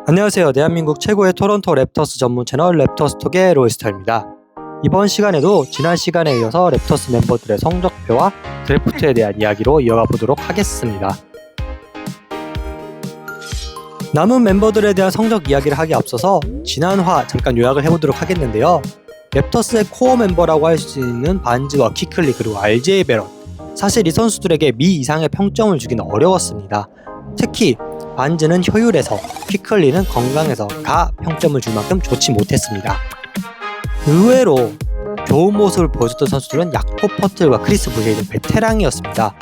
안녕하세요. 대한민국 최고의 토론토 랩터스 전문 채널 랩터스톡의 로이스터입니다. 이번 시간에도 지난 시간에 이어서 랩터스 멤버들의 성적표와 드래프트에 대한 이야기로 이어가 보도록 하겠습니다. 남은 멤버들에 대한 성적 이야기를 하기에 앞서서 지난화 잠깐 요약을 해보도록 하겠는데요. 랩터스의 코어 멤버라고 할 수 있는 반즈와 키클리 그리고 RJ 베런, 사실 이 선수들에게 미 이상의 평점을 주기는 어려웠습니다. 특히 반즈는 효율에서, 키클리는 건강에서 가 평점을 줄 만큼 좋지 못했습니다. 의외로 좋은 모습을 보여줬던 선수들은 야코 퍼틀과 크리스 부셰 등 베테랑이었습니다.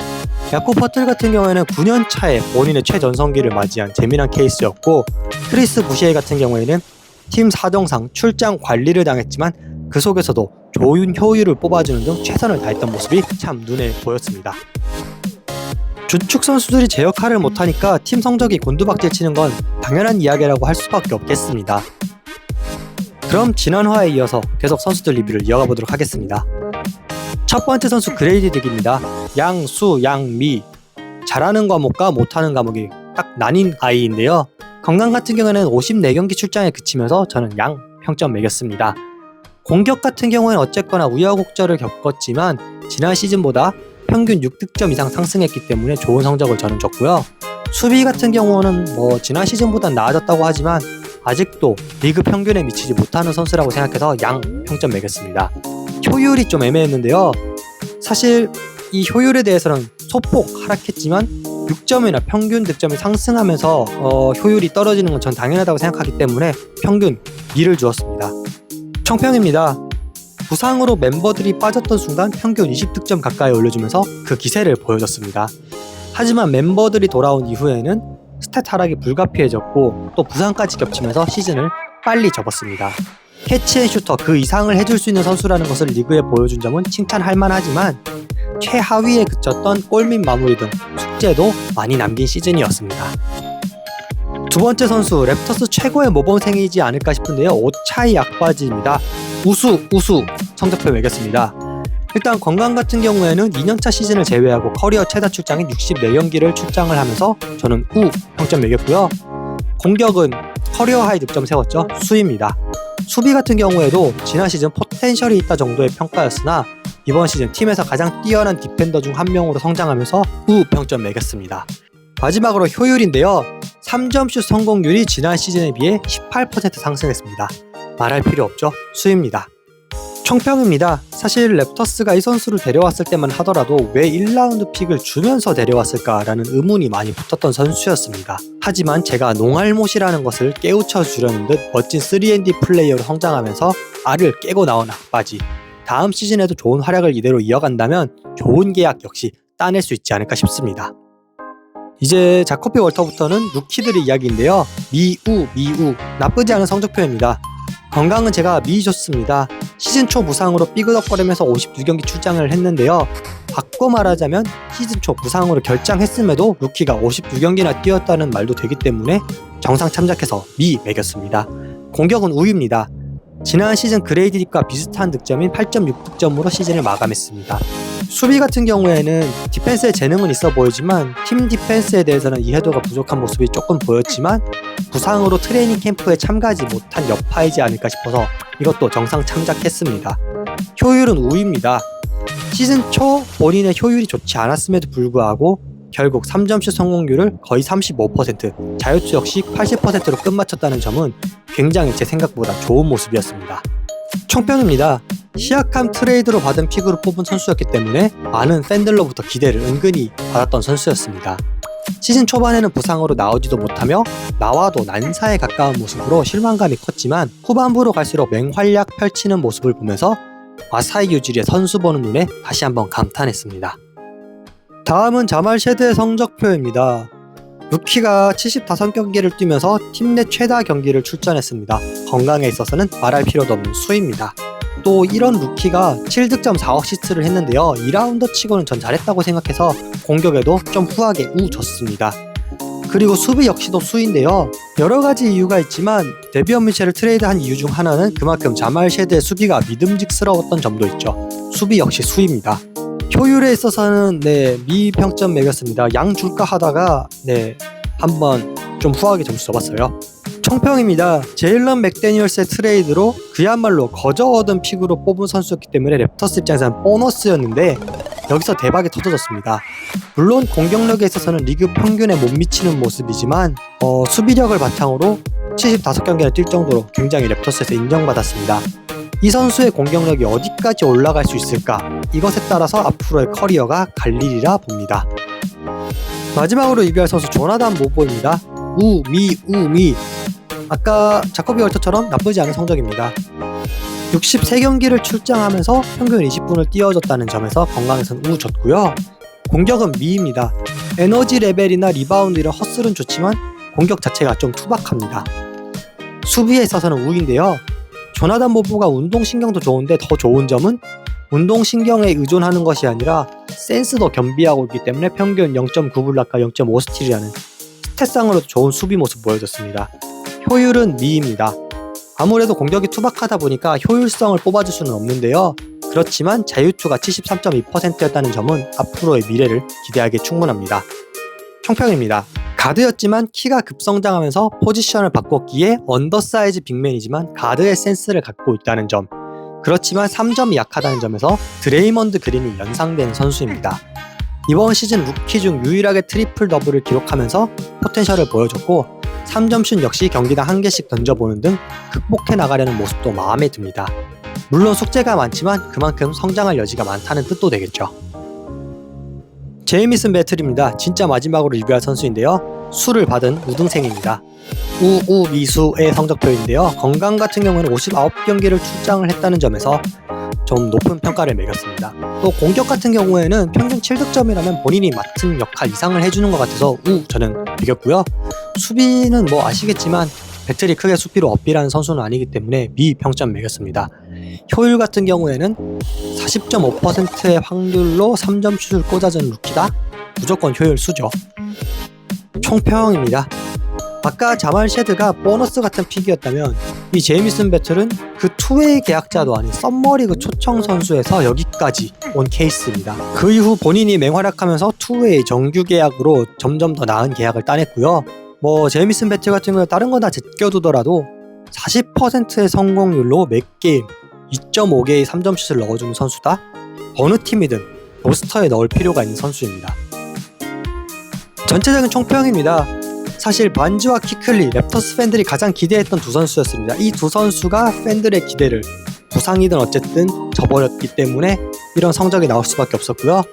야코 퍼틀 같은 경우에는 9년 차에 본인의 최전성기를 맞이한 재미난 케이스였고, 크리스 부셰 같은 경우에는 팀 사정상 출장 관리를 당했지만 그 속에서도 좋은 효율을 뽑아주는 등 최선을 다했던 모습이 참 눈에 보였습니다. 주축 선수들이 제 역할을 못하니까 팀 성적이 곤두박질 치는 건 당연한 이야기라고 할 수밖에 없겠습니다. 그럼 지난화에 이어서 계속 선수들 리뷰를 이어가 보도록 하겠습니다. 첫 번째 선수 그레이디 딕입니다. 양, 수, 양, 미. 잘하는 과목과 못하는 과목이 딱 나뉜 아이인데요. 건강 같은 경우에는 54경기 출장에 그치면서 저는 양 평점 매겼습니다. 공격 같은 경우에는 어쨌거나 우여곡절을 겪었지만 지난 시즌보다 평균 6득점 이상 상승했기 때문에 좋은 성적을 저는 줬고요. 수비 같은 경우는 지난 시즌보다 나아졌다고 하지만 아직도 리그 평균에 미치지 못하는 선수라고 생각해서 양 평점 매겼습니다. 효율이 좀 애매했는데요. 사실 이 효율에 대해서는 소폭 하락했지만 6점이나 평균 득점이 상승하면서 효율이 떨어지는 건 전 당연하다고 생각하기 때문에 평균 미를 주었습니다. 총평입니다. 부상으로 멤버들이 빠졌던 순간 평균 20득점 가까이 올려주면서 그 기세를 보여줬습니다. 하지만 멤버들이 돌아온 이후에는 스탯 하락이 불가피해졌고 또 부상까지 겹치면서 시즌을 빨리 접었습니다. 캐치앤슈터 그 이상을 해줄 수 있는 선수라는 것을 리그에 보여준 점은 칭찬할 만하지만 최하위에 그쳤던 골 및 마무리 등 숙제도 많이 남긴 시즌이었습니다. 두 번째 선수, 랩터스 최고의 모범생이지 않을까 싶은데요. 오차이 약바지입니다. 우수 성적표 매겼습니다. 일단 건강 같은 경우에는 2년차 시즌을 제외하고 커리어 최다 출장인 64경기를 출장을 하면서 저는 우 평점 매겼고요. 공격은 커리어 하이 득점 세웠죠. 수입니다. 수비 같은 경우에도 지난 시즌 포텐셜이 있다 정도의 평가였으나 이번 시즌 팀에서 가장 뛰어난 디펜더 중 한 명으로 성장하면서 우 평점 매겼습니다. 마지막으로 효율인데요. 3점슛 성공률이 지난 시즌에 비해 18% 상승했습니다. 말할 필요 없죠. 수입니다. 총평입니다. 사실 랩터스가 이 선수를 데려왔을 때만 하더라도 왜 1라운드 픽을 주면서 데려왔을까라는 의문이 많이 붙었던 선수였습니다. 하지만 제가 농알못이라는 것을 깨우쳐 주려는 듯 멋진 3&D 플레이어로 성장하면서 알을 깨고 나온 악바지. 다음 시즌에도 좋은 활약을 이대로 이어간다면 좋은 계약 역시 따낼 수 있지 않을까 싶습니다. 이제 자코비 월터부터는 루키들의 이야기인데요. 미우 나쁘지 않은 성적표입니다. 건강은 제가 미 좋습니다. 시즌 초 부상으로 삐그덕거리면서 56경기 출장을 했는데요. 바꿔 말하자면 시즌 초 부상으로 결장했음에도 루키가 56경기나 뛰었다는 말도 되기 때문에 정상 참작해서 미 매겼습니다. 공격은 우입니다. 지난 시즌 그레이디과 비슷한 득점인 8.6득점으로 시즌을 마감했습니다. 수비 같은 경우에는 디펜스에 재능은 있어 보이지만 팀 디펜스에 대해서는 이해도가 부족한 모습이 조금 보였지만 부상으로 트레이닝 캠프에 참가하지 못한 여파이지 않을까 싶어서 이것도 정상 참작했습니다. 효율은 우입니다. 시즌 초 본인의 효율이 좋지 않았음에도 불구하고 결국 3점슛 성공률을 거의 35%, 자유투 역시 80%로 끝마쳤다는 점은 굉장히 제 생각보다 좋은 모습이었습니다. 총평입니다. 시약함 트레이드로 받은 픽으로 뽑은 선수였기 때문에 많은 팬들로부터 기대를 은근히 받았던 선수였습니다. 시즌 초반에는 부상으로 나오지도 못하며 나와도 난사에 가까운 모습으로 실망감이 컸지만 후반부로 갈수록 맹활약 펼치는 모습을 보면서 마사이 유지리의 선수 보는 눈에 다시 한번 감탄했습니다. 다음은 자말 셰드의 성적표입니다. 루키가 75경기를 뛰면서 팀 내 최다 경기를 출전했습니다. 건강에 있어서는 말할 필요도 없는 수입니다. 또 이런 루키가 7득점 4어시스트를 했는데요. 2라운더 치고는 전 잘했다고 생각해서 공격에도 좀 후하게 우 줬습니다. 그리고 수비 역시도 수인데요. 여러가지 이유가 있지만 데비언 미첼을 트레이드한 이유 중 하나는 그만큼 자말 셰드의 수비가 믿음직스러웠던 점도 있죠. 수비 역시 수입니다. 효율에 있어서는 미 평점 매겼습니다. 양 줄까 하다가 한번 좀 후하게 점수 줘봤어요. 총평입니다. 제일런 맥데니얼스의 트레이드로 그야말로 거저 얻은 픽으로 뽑은 선수였기 때문에 랩터스 입장에서는 보너스였는데 여기서 대박이 터져졌습니다. 물론 공격력에 있어서는 리그 평균에 못 미치는 모습이지만 수비력을 바탕으로 75경기를 뛸 정도로 굉장히 랩터스에서 인정받았습니다. 이 선수의 공격력이 어디까지 올라갈 수 있을까? 이것에 따라서 앞으로의 커리어가 갈리리라 봅니다. 마지막으로 리뷰할 선수 조나단 모보입니다. 우미 아까 자코비 월터처럼 나쁘지 않은 성적입니다. 63경기를 출장하면서 평균 20분을 뛰어줬다는 점에서 건강에선 우좋고요. 공격은 미입니다. 에너지 레벨이나 리바운드 이런 헛슬은 좋지만 공격 자체가 좀 투박합니다. 수비에 있어서는 우인데요. 조나단 모보가 운동신경도 좋은데 더 좋은 점은 운동신경에 의존하는 것이 아니라 센스도 겸비하고 있기 때문에 평균 0.9블락과 0.5스틸이라는 스탯상으로도 좋은 수비 모습 보여줬습니다. 효율은 미입니다. 아무래도 공격이 투박하다 보니까 효율성을 뽑아줄 수는 없는데요. 그렇지만 자유투가 73.2%였다는 점은 앞으로의 미래를 기대하기에 충분합니다. 총평입니다. 가드였지만 키가 급성장하면서 포지션을 바꿨기에 언더사이즈 빅맨이지만 가드의 센스를 갖고 있다는 점, 그렇지만 3점이 약하다는 점에서 드레이먼드 그린이 연상되는 선수입니다. 이번 시즌 루키 중 유일하게 트리플 더블을 기록하면서 포텐셜을 보여줬고 3점슛 역시 경기당 1개씩 던져보는 등 극복해 나가려는 모습도 마음에 듭니다. 물론 숙제가 많지만 그만큼 성장할 여지가 많다는 뜻도 되겠죠. 제이미슨 배틀입니다. 진짜 마지막으로 리뷰할 선수인데요. 수를 받은 우등생입니다. 우미수의 성적표인데요. 건강 같은 경우에는 59경기를 출장을 했다는 점에서 좀 높은 평가를 매겼습니다. 또 공격 같은 경우에는 평균 7득점이라면 본인이 맡은 역할 이상을 해주는 것 같아서 저는 매겼고요. 수비는 뭐 아시겠지만 배틀이 크게 수비로 어필하는 선수는 아니기 때문에 미 평점 매겼습니다. 효율 같은 경우에는 40.5%의 확률로 3점슛을 꽂아준 루키다? 무조건 효율 수죠. 총평입니다. 아까 자말 셰드가 보너스 같은 픽이었다면 이 제이미슨 배틀은 그 투웨이 계약자도 아닌 썸머리그 초청 선수에서 여기까지 온 케이스입니다. 그 이후 본인이 맹활약하면서 투웨이 정규 계약으로 점점 더 나은 계약을 따냈고요. 제이미슨 배틀 같은 경우에 다른 거 다 제껴두더라도 40%의 성공률로 몇 게임 2.5개의 3점슛을 넣어주는 선수다? 어느 팀이든 로스터에 넣을 필요가 있는 선수입니다. 전체적인 총평입니다. 사실 반지와 키클리, 랩터스 팬들이 가장 기대했던 두 선수였습니다. 이 두 선수가 팬들의 기대를 부상이든 어쨌든 저버렸기 때문에 이런 성적이 나올 수밖에 없었고요.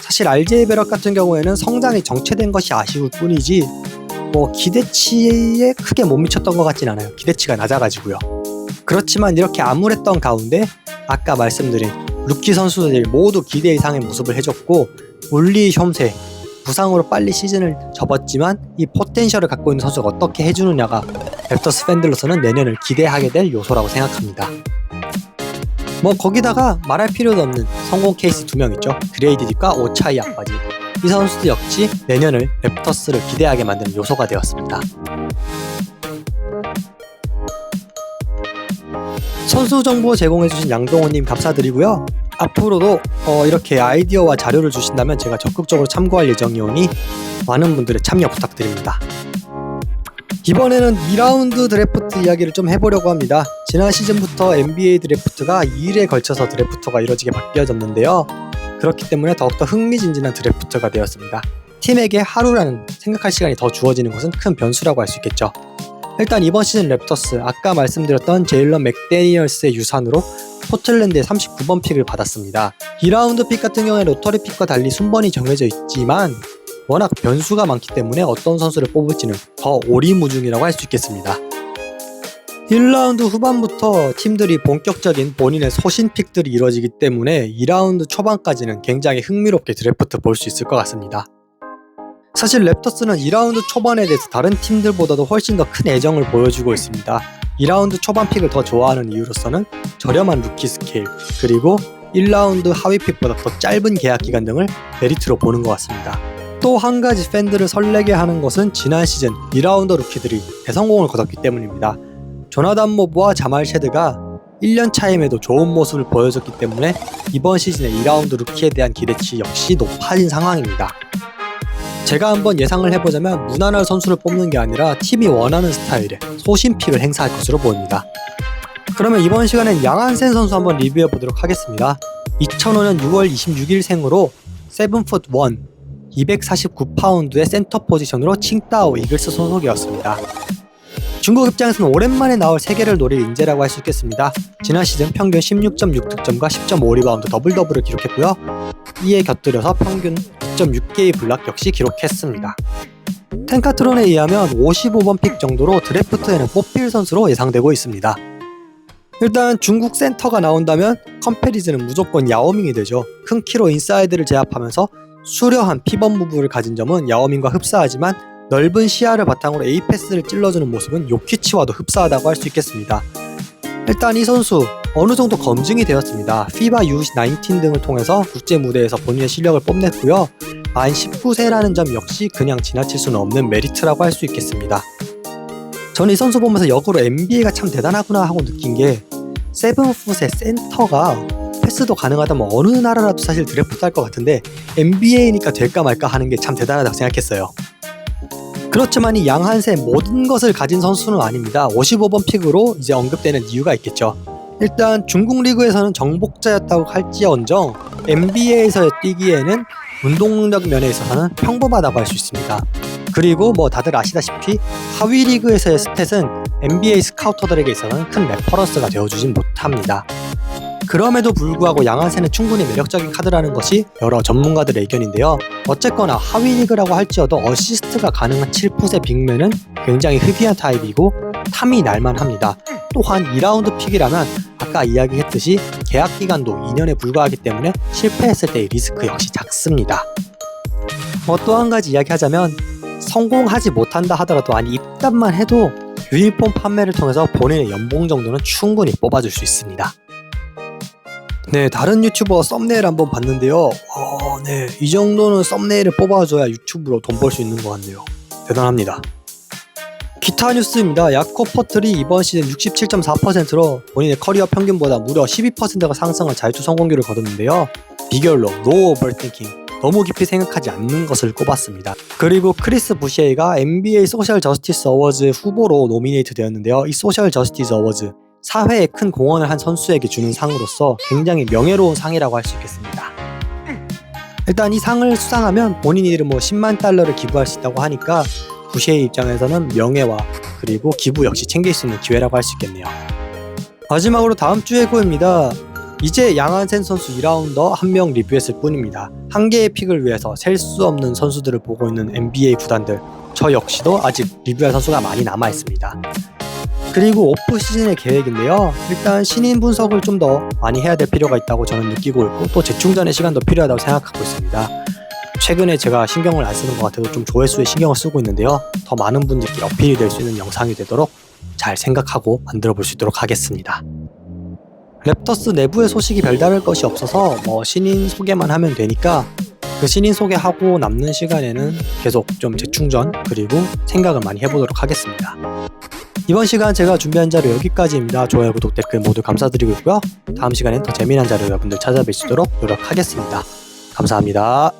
사실 RJ 베럿 같은 경우에는 성장이 정체된 것이 아쉬울 뿐이지 기대치에 크게 못 미쳤던 것 같진 않아요. 기대치가 낮아가지고요. 그렇지만 이렇게 암울했던 가운데 아까 말씀드린 루키 선수들이 모두 기대 이상의 모습을 해줬고 울리 숑세 부상으로 빨리 시즌을 접었지만 이 포텐셜을 갖고 있는 선수가 어떻게 해주느냐가 랩터스 팬들로서는 내년을 기대하게 될 요소라고 생각합니다. 거기다가 말할 필요도 없는 성공 케이스 2명 있죠. 그레이디 딕과 오차이 아빠지. 이 선수도 역시 내년을 랩터스를 기대하게 만드는 요소가 되었습니다. 선수 정보 제공해주신 양동호님 감사드리고요. 앞으로도 이렇게 아이디어와 자료를 주신다면 제가 적극적으로 참고할 예정이오니 많은 분들의 참여 부탁드립니다. 이번에는 2라운드 드래프트 이야기를 좀 해보려고 합니다. 지난 시즌부터 NBA 드래프트가 2일에 걸쳐서 드래프트가 이뤄지게 바뀌어졌는데요. 그렇기 때문에 더욱더 흥미진진한 드래프트가 되었습니다. 팀에게 하루라는 생각할 시간이 더 주어지는 것은 큰 변수라고 할 수 있겠죠. 일단 이번 시즌 랩터스 아까 말씀드렸던 제일런 맥데니얼스의 유산으로 포틀랜드의 39번 픽을 받았습니다. 2라운드 픽 같은 경우에 로터리 픽과 달리 순번이 정해져 있지만 워낙 변수가 많기 때문에 어떤 선수를 뽑을지는 더 오리무중이라고 할 수 있겠습니다. 1라운드 후반부터 팀들이 본격적인 본인의 소신 픽들이 이루어지기 때문에 2라운드 초반까지는 굉장히 흥미롭게 드래프트 볼 수 있을 것 같습니다. 사실 랩터스는 2라운드 초반에 대해서 다른 팀들보다도 훨씬 더 큰 애정을 보여주고 있습니다. 2라운드 초반 픽을 더 좋아하는 이유로서는 저렴한 루키 스케일, 그리고 1라운드 하위 픽보다 더 짧은 계약 기간 등을 메리트로 보는 것 같습니다. 또 한 가지 팬들을 설레게 하는 것은 지난 시즌 2라운드 루키들이 대성공을 거뒀기 때문입니다. 조나단 모브와 자말 셰드가 1년 차임에도 좋은 모습을 보여줬기 때문에 이번 시즌의 2라운드 루키에 대한 기대치 역시 높아진 상황입니다. 제가 한번 예상을 해보자면 무난할 선수를 뽑는 게 아니라 팀이 원하는 스타일의 소신픽을 행사할 것으로 보입니다. 그러면 이번 시간엔 양한센 선수 한번 리뷰해 보도록 하겠습니다. 2005년 6월 26일생으로 7ft1 249파운드의 센터 포지션으로 칭따오 이글스 소속이었습니다. 중국 입장에서는 오랜만에 나올 세계를 노릴 인재라고 할 수 있겠습니다. 지난 시즌 평균 16.6득점과 10.5리바운드 더블더블을 기록했고요. 이에 곁들여서 평균 2.6개의 블락 역시 기록했습니다. 텐카트론에 의하면 55번 픽 정도로 드래프트에는 뽑힐 선수로 예상되고 있습니다. 일단 중국 센터가 나온다면 컴패리즌은 무조건 야오밍이 되죠. 큰 키로 인사이드를 제압하면서 수려한 피벗 무브를 가진 점은 야오밍과 흡사하지만 넓은 시야를 바탕으로 A패스를 찔러주는 모습은 요키치와도 흡사하다고 할 수 있겠습니다. 일단 이 선수 어느 정도 검증이 되었습니다. FIBA U19 등을 통해서 국제 무대에서 본인의 실력을 뽐냈고요. 만 19세라는 점 역시 그냥 지나칠 수는 없는 메리트라고 할 수 있겠습니다. 저는 이 선수 보면서 역으로 NBA가 참 대단하구나 하고 느낀 게 7풋의 센터가 패스도 가능하다면 어느 나라라도 사실 드래프트 할 것 같은데 NBA니까 될까 말까 하는 게 참 대단하다고 생각했어요. 그렇지만 이 양한센 모든 것을 가진 선수는 아닙니다. 55번 픽으로 이제 언급되는 이유가 있겠죠. 일단 중국 리그에서는 정복자였다고 할지언정 NBA에서 뛰기에는 운동능력 면에 있어서는 평범하다고 할 수 있습니다. 그리고 다들 아시다시피 하위 리그에서의 스탯은 NBA 스카우터들에게 있어서는 큰 레퍼런스가 되어주진 못합니다. 그럼에도 불구하고 양한센은 충분히 매력적인 카드라는 것이 여러 전문가들의 의견인데요. 어쨌거나 하위 리그라고 할지어도 어시스트가 가능한 7풋의 빅맨은 굉장히 흡입한 타입이고 탐이 날만합니다. 또한 2라운드 픽이라면 아까 이야기했듯이 계약 기간도 2년에 불과하기 때문에 실패했을 때의 리스크 역시 작습니다. 또 한 가지 이야기하자면 성공하지 못한다 하더라도 입단만 해도 유니폼 판매를 통해서 본인의 연봉 정도는 충분히 뽑아줄 수 있습니다. 네, 다른 유튜버 썸네일 한번 봤는데요. 이 정도는 썸네일을 뽑아줘야 유튜브로 돈 벌 수 있는 것 같네요. 대단합니다. 기타 뉴스입니다. 야코 퍼틀이 이번 시즌 67.4%로 본인의 커리어 평균보다 무려 12%가 상승한 자유투 성공률을 거뒀는데요. 비결로 노 오버띵킹, 너무 깊이 생각하지 않는 것을 꼽았습니다. 그리고 크리스 부시에이가 NBA 소셜 저스티스 어워즈 후보로 노미네이트 되었는데요. 이 소셜 저스티스 어워즈, 사회에 큰 공헌을 한 선수에게 주는 상으로서 굉장히 명예로운 상이라고 할 수 있겠습니다. 일단 이 상을 수상하면 본인이 10만 달러를 기부할 수 있다고 하니까 부시의 입장에서는 명예와 그리고 기부 역시 챙길 수 있는 기회라고 할 수 있겠네요. 마지막으로 다음 주 예고입니다. 이제 양한센 선수 2라운더 한 명 리뷰했을 뿐입니다. 한 개의 픽을 위해서 셀 수 없는 선수들을 보고 있는 NBA 구단들, 저 역시도 아직 리뷰할 선수가 많이 남아 있습니다. 그리고 오프 시즌의 계획인데요. 일단 신인 분석을 좀 더 많이 해야 될 필요가 있다고 저는 느끼고 있고 또 재충전의 시간도 필요하다고 생각하고 있습니다. 최근에 제가 신경을 안 쓰는 것 같아서 좀 조회수에 신경을 쓰고 있는데요. 더 많은 분들께 어필이 될 수 있는 영상이 되도록 잘 생각하고 만들어 볼 수 있도록 하겠습니다. 랩터스 내부의 소식이 별다를 것이 없어서 신인 소개만 하면 되니까 그 신인 소개하고 남는 시간에는 계속 좀 재충전 그리고 생각을 많이 해보도록 하겠습니다. 이번 시간 제가 준비한 자료 여기까지입니다. 좋아요, 구독, 댓글 모두 감사드리고 있고요. 다음 시간엔 더 재미난 자료 여러분들 찾아뵐 수 있도록 노력하겠습니다. 감사합니다.